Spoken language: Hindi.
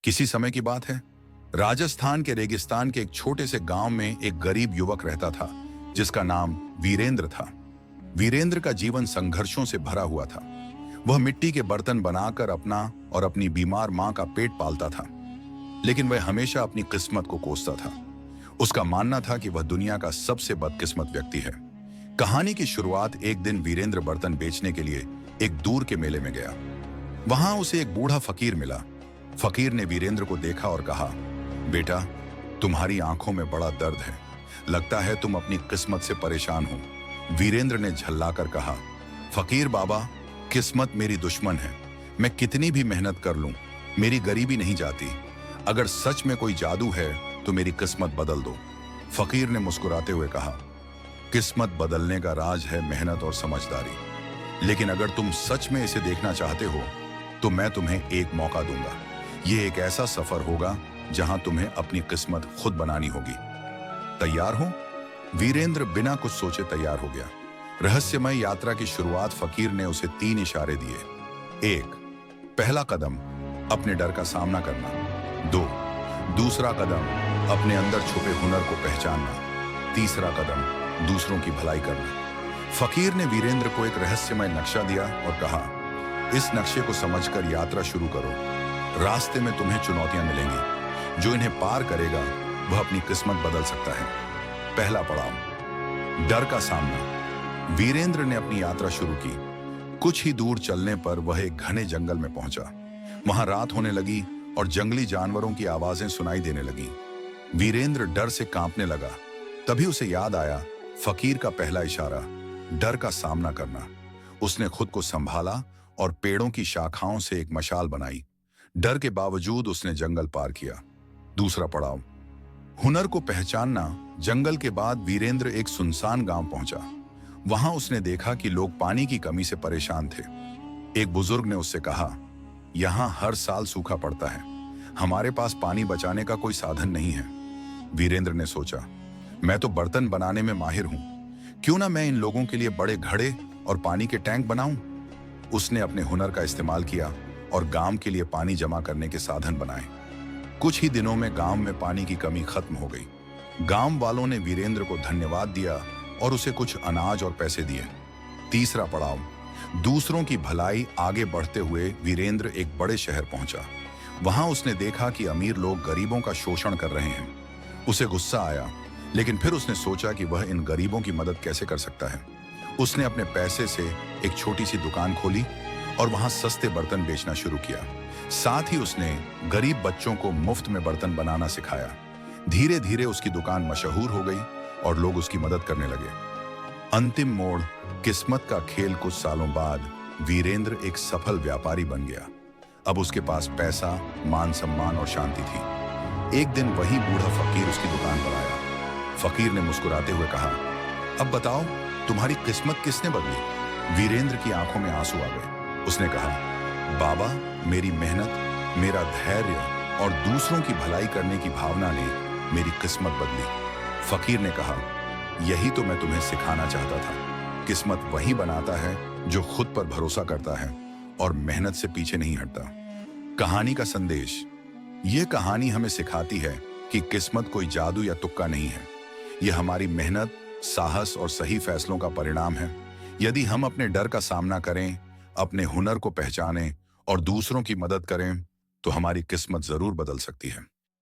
किसी समय की बात है, राजस्थान के रेगिस्तान के एक छोटे से गांव में एक गरीब युवक रहता था जिसका नाम वीरेंद्र था। वीरेंद्र का जीवन संघर्षों से भरा हुआ था। वह मिट्टी के बर्तन बनाकर अपना और अपनी बीमार मां का पेट पालता था, लेकिन वह हमेशा अपनी किस्मत को कोसता था। उसका मानना था कि वह दुनिया का सबसे बदकिस्मत व्यक्ति है। कहानी की शुरुआत एक दिन वीरेंद्र बर्तन बेचने के लिए एक दूर के मेले में गया। वहां उसे एक बूढ़ा फकीर मिला। फकीर ने वीरेंद्र को देखा और कहा, बेटा, तुम्हारी आंखों में बड़ा दर्द है, लगता है तुम अपनी किस्मत से परेशान हो। वीरेंद्र ने झल्लाकर कहा, फकीर बाबा, किस्मत मेरी दुश्मन है। मैं कितनी भी मेहनत कर लूं, मेरी गरीबी नहीं जाती। अगर सच में कोई जादू है तो मेरी किस्मत बदल दो। फकीर ने मुस्कुराते हुए कहा, किस्मत बदलने का राज है मेहनत और समझदारी। लेकिन अगर तुम सच में इसे देखना चाहते हो तो मैं तुम्हें एक मौका दूंगा। यह एक ऐसा सफर होगा जहां तुम्हें अपनी किस्मत खुद बनानी होगी। तैयार हो? वीरेंद्र बिना कुछ सोचे तैयार हो गया। रहस्यमय यात्रा की शुरुआत फकीर ने उसे 3 इशारे दिए। 1, पहला कदम अपने डर का सामना करना। 2, दूसरा कदम अपने अंदर छुपे हुनर को पहचानना। तीसरा कदम दूसरों की भलाई करना। फकीर ने वीरेंद्र को एक रहस्यमय नक्शा दिया और कहा, इस नक्शे को समझकर यात्रा शुरू करो। रास्ते में तुम्हें चुनौतियां मिलेंगी, जो इन्हें पार करेगा वह अपनी किस्मत बदल सकता है। पहला पड़ाव, डर का सामना। वीरेंद्र ने अपनी यात्रा शुरू की। कुछ ही दूर चलने पर वह एक घने जंगल में पहुंचा। वहां रात होने लगी और जंगली जानवरों की आवाजें सुनाई देने लगी। वीरेंद्र डर से कांपने लगा। तभी उसे याद आया फकीर का पहला इशारा, डर का सामना करना। उसने खुद को संभाला और पेड़ों की शाखाओं से एक मशाल बनाई। डर के बावजूद उसने जंगल पार किया। दूसरा पड़ाव, हुनर को पहचानना। जंगल के बाद वीरेंद्र एक सुनसान गांव पहुंचा। वहां उसने देखा कि लोग पानी की कमी से परेशान थे। एक बुजुर्ग ने उससे कहा, यहां हर साल सूखा पड़ता है, हमारे पास पानी बचाने का कोई साधन नहीं है। वीरेंद्र ने सोचा, मैं तो बर्तन बनाने में माहिर हूं, क्यों ना मैं इन लोगों के लिए बड़े घड़े और पानी के टैंक बनाऊं। उसने अपने हुनर का इस्तेमाल किया और गांव के लिए पानी जमा करने के साधन बनाए। कुछ ही दिनों में गांव में पानी की कमी खत्म हो गई। गांव वालों ने वीरेंद्र को धन्यवाद दिया और उसे कुछ अनाज और पैसे दिए। तीसरा पड़ाव, दूसरों की भलाई। आगे बढ़ते हुए वीरेंद्र एक बड़े शहर पहुंचा। वहां उसने देखा कि अमीर लोग गरीबों का शोषण कर रहे हैं। उसे गुस्सा आया, लेकिन फिर उसने सोचा कि वह इन गरीबों की मदद कैसे कर सकता है। उसने अपने पैसे से एक छोटी सी दुकान खोली और वहां सस्ते बर्तन बेचना शुरू किया। साथ ही उसने गरीब बच्चों को मुफ्त में बर्तन बनाना सिखाया। धीरे धीरे उसकी दुकान मशहूर हो गई और लोग उसकी मदद करने लगे। अंतिम मोड़, किस्मत का खेल। कुछ सालों बाद वीरेंद्र एक सफल व्यापारी बन गया। अब उसके पास पैसा, मान सम्मान और शांति थी। एक दिन वही बूढ़ा फकीर उसकी दुकान पर आया। फकीर ने मुस्कुराते हुए कहा, अब बताओ, तुम्हारी किस्मत किसने बदली? वीरेंद्र की आंखों में आंसू आ गए। उसने कहा, बाबा, मेरी मेहनत, मेरा धैर्य और दूसरों की भलाई करने की भावना ने मेरी किस्मत बदली। फकीर ने कहा, यही तो मैं तुम्हें सिखाना चाहता था। किस्मत वही बनाता है जो खुद पर भरोसा करता है और मेहनत से पीछे नहीं हटता। कहानी का संदेश, ये कहानी हमें सिखाती है कि किस्मत कोई जादू या तुक्का नहीं है। यह हमारी मेहनत, साहस और सही फैसलों का परिणाम है। यदि हम अपने डर का सामना करें, अपने हुनर को पहचानें और दूसरों की मदद करें, तो हमारी किस्मत जरूर बदल सकती है।